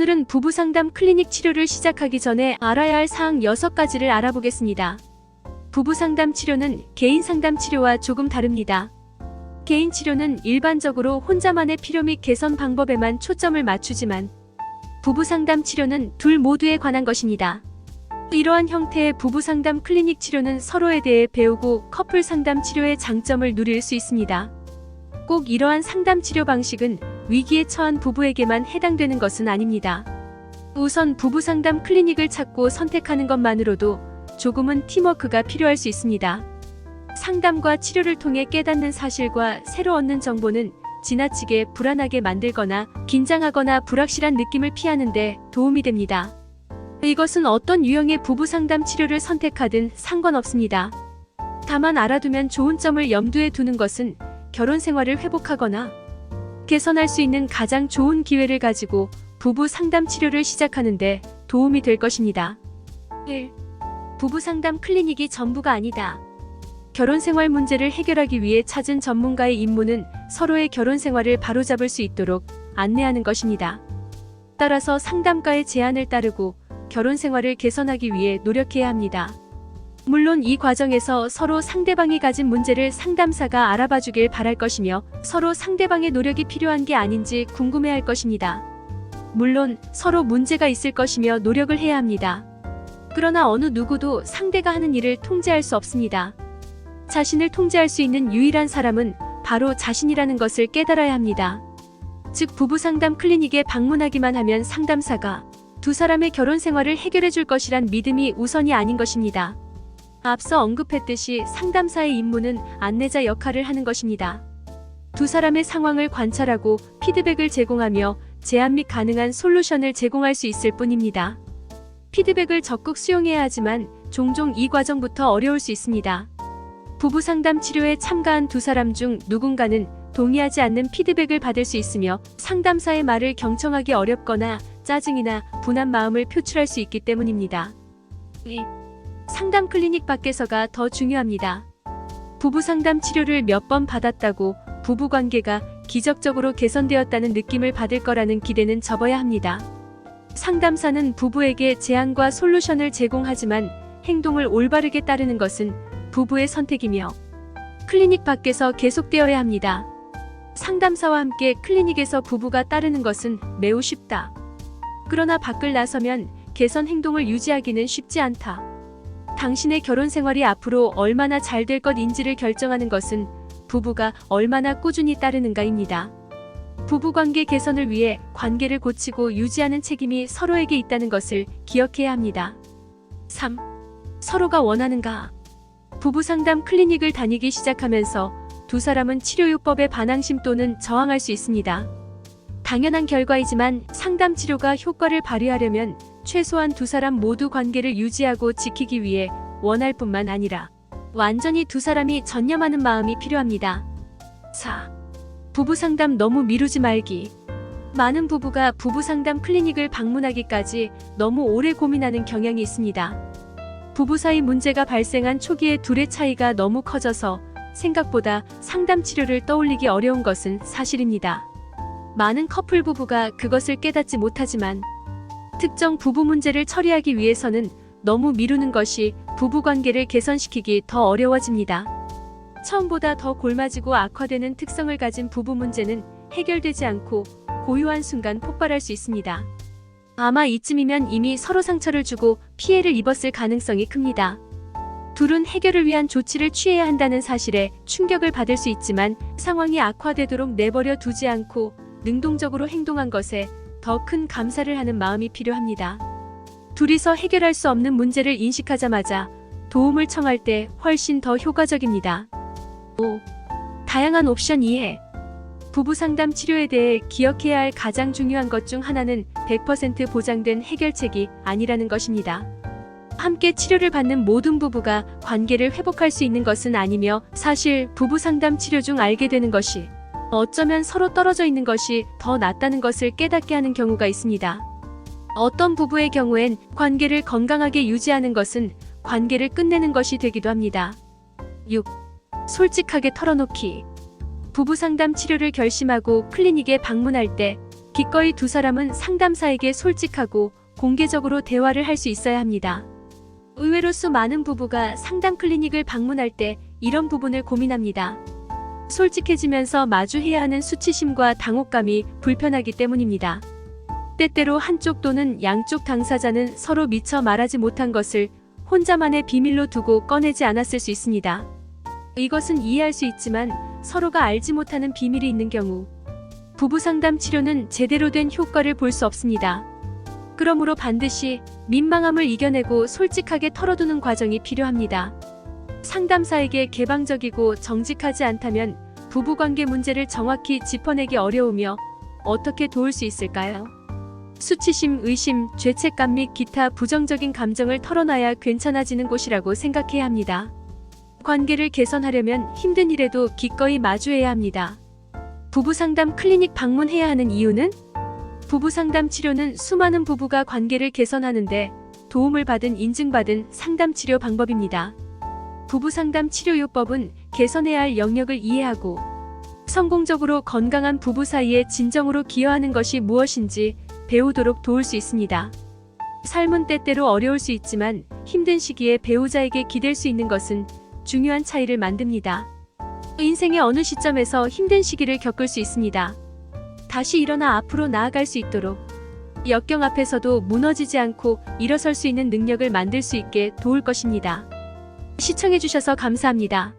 오늘은 부부상담 클리닉 치료를 시작하기 전에 알아야 할 사항 6가지를 알아보겠습니다. 부부상담 치료는 개인 상담 치료와 조금 다릅니다. 개인 치료는 일반적으로 혼자만의 필요 및 개선 방법에만 초점을 맞추지만 부부상담 치료는 둘 모두에 관한 것입니다. 이러한 형태의 부부상담 클리닉 치료는 서로에 대해 배우고 커플 상담 치료의 장점을 누릴 수 있습니다. 꼭 이러한 상담 치료 방식은 위기에 처한 부부에게만 해당되는 것은 아닙니다. 우선 부부상담 클리닉을 찾고 선택하는 것만으로도 조금은 팀워크가 필요할 수 있습니다. 상담과 치료를 통해 깨닫는 사실과 새로 얻는 정보는 지나치게 불안하게 만들거나 긴장하거나 불확실한 느낌을 피하는 데 도움이 됩니다. 이것은 어떤 유형의 부부상담 치료를 선택하든 상관없습니다. 다만 알아두면 좋은 점을 염두에 두는 것은 결혼 생활을 회복하거나 개선할 수 있는 가장 좋은 기회를 가지고 부부 상담 치료를 시작하는데 도움이 될 것입니다. 1. 부부 상담 클리닉이 전부가 아니다. 결혼 생활 문제를 해결하기 위해 찾은 전문가의 임무는 서로의 결혼 생활을 바로잡을 수 있도록 안내하는 것입니다. 따라서 상담가의 제안을 따르고 결혼 생활을 개선하기 위해 노력해야 합니다. 물론 이 과정에서 서로 상대방이 가진 문제를 상담사가 알아봐 주길 바랄 것이며 서로 상대방의 노력이 필요한 게 아닌지 궁금해할 것입니다. 물론 서로 문제가 있을 것이며 노력을 해야 합니다. 그러나 어느 누구도 상대가 하는 일을 통제할 수 없습니다. 자신을 통제할 수 있는 유일한 사람은 바로 자신이라는 것을 깨달아야 합니다. 즉 부부상담 클리닉에 방문하기만 하면 상담사가 두 사람의 결혼 생활을 해결해 줄 것이란 믿음이 우선이 아닌 것입니다. 앞서 언급했듯이 상담사의 임무는 안내자 역할을 하는 것입니다. 두 사람의 상황을 관찰하고 피드백을 제공하며 제안 및 가능한 솔루션을 제공할 수 있을 뿐입니다. 피드백을 적극 수용해야 하지만 종종 이 과정부터 어려울 수 있습니다. 부부상담 치료에 참가한 두 사람 중 누군가는 동의하지 않는 피드백을 받을 수 있으며 상담사의 말을 경청하기 어렵거나 짜증이나 분한 마음을 표출할 수 있기 때문입니다. 2. 상담 클리닉 밖에서가 더 중요합니다. 부부상담 치료를 몇 번 받았다고 부부관계가 기적적으로 개선되었다는 느낌을 받을 거라는 기대는 접어야 합니다. 상담사는 부부에게 제안과 솔루션을 제공하지만 행동을 올바르게 따르는 것은 부부의 선택이며 클리닉 밖에서 계속되어야 합니다. 상담사와 함께 클리닉에서 부부가 따르는 것은 매우 쉽다. 그러나 밖을 나서면 개선 행동을 유지하기는 쉽지 않다. 당신의 결혼 생활이 앞으로 얼마나 잘 될 것인지를 결정하는 것은 부부가 얼마나 꾸준히 따르는가입니다. 부부관계 개선을 위해 관계를 고치고 유지하는 책임이 서로에게 있다는 것을 기억해야 합니다. 3. 서로가 원하는가? 부부상담 클리닉을 다니기 시작하면서 두 사람은 치료요법에 반항심 또는 저항할 수 있습니다. 당연한 결과이지만 상담 치료가 효과를 발휘하려면 최소한 두 사람 모두 관계를 유지하고 지키기 위해 원할 뿐만 아니라 완전히 두 사람이 전념하는 마음이 필요합니다. 4. 부부상담 너무 미루지 말기. 많은 부부가 부부상담 클리닉을 방문하기까지 너무 오래 고민하는 경향이 있습니다. 부부 사이 문제가 발생한 초기에 둘의 차이가 너무 커져서 생각보다 상담 치료를 떠올리기 어려운 것은 사실입니다. 많은 커플 부부가 그것을 깨닫지 못하지만 특정 부부 문제를 처리하기 위해서는 너무 미루는 것이 부부관계를 개선시키기 더 어려워집니다. 처음보다 더 골마지고 악화되는 특성을 가진 부부 문제는 해결되지 않고 고요한 순간 폭발할 수 있습니다. 아마 이쯤이면 이미 서로 상처를 주고 피해를 입었을 가능성이 큽니다. 둘은 해결을 위한 조치를 취해야 한다는 사실에 충격을 받을 수 있지만 상황이 악화되도록 내버려 두지 않고 능동적으로 행동한 것에 더 큰 감사를 하는 마음이 필요합니다. 둘이서 해결할 수 없는 문제를 인식하자마자 도움을 청할 때 훨씬 더 효과적입니다. 5. 다양한 옵션 이해. 부부상담 치료에 대해 기억해야 할 가장 중요한 것 중 하나는 100% 보장된 해결책이 아니라는 것입니다. 함께 치료를 받는 모든 부부가 관계를 회복할 수 있는 것은 아니며 사실 부부상담 치료 중 알게 되는 것이 어쩌면 서로 떨어져 있는 것이 더 낫다는 것을 깨닫게 하는 경우가 있습니다. 어떤 부부의 경우엔 관계를 건강하게 유지하는 것은 관계를 끝내는 것이 되기도 합니다. 6. 솔직하게 털어놓기. 부부상담 치료를 결심하고 클리닉에 방문할 때 기꺼이 두 사람은 상담사에게 솔직하고 공개적으로 대화를 할 수 있어야 합니다. 의외로 수많은 부부가 상담 클리닉을 방문할 때 이런 부분을 고민합니다. 솔직해지면서 마주해야 하는 수치심과 당혹감이 불편하기 때문입니다. 때때로 한쪽 또는 양쪽 당사자는 서로 미처 말하지 못한 것을 혼자만의 비밀로 두고 꺼내지 않았을 수 있습니다. 이것은 이해할 수 있지만 서로가 알지 못하는 비밀이 있는 경우 부부 상담 치료는 제대로 된 효과를 볼 수 없습니다. 그러므로 반드시 민망함을 이겨내고 솔직하게 털어두는 과정이 필요합니다. 상담사에게 개방적이고 정직하지 않다면 부부관계 문제를 정확히 짚어내기 어려우며 어떻게 도울 수 있을까요? 수치심, 의심, 죄책감 및 기타 부정적인 감정을 털어놔야 괜찮아지는 곳이라고 생각해야 합니다. 관계를 개선하려면 힘든 일에도 기꺼이 마주해야 합니다. 부부 상담 클리닉 방문해야 하는 이유는? 부부 상담 치료는 수많은 부부가 관계를 개선하는데 도움을 받은 인증받은 상담 치료 방법입니다. 부부 상담 치료요법은 개선해야 할 영역을 이해하고 성공적으로 건강한 부부 사이에 진정으로 기여하는 것이 무엇인지 배우도록 도울 수 있습니다. 삶은 때때로 어려울 수 있지만 힘든 시기에 배우자에게 기댈 수 있는 것은 중요한 차이를 만듭니다. 인생의 어느 시점에서 힘든 시기를 겪을 수 있습니다. 다시 일어나 앞으로 나아갈 수 있도록 역경 앞에서도 무너지지 않고 일어설 수 있는 능력을 만들 수 있게 도울 것입니다. 시청해주셔서 감사합니다.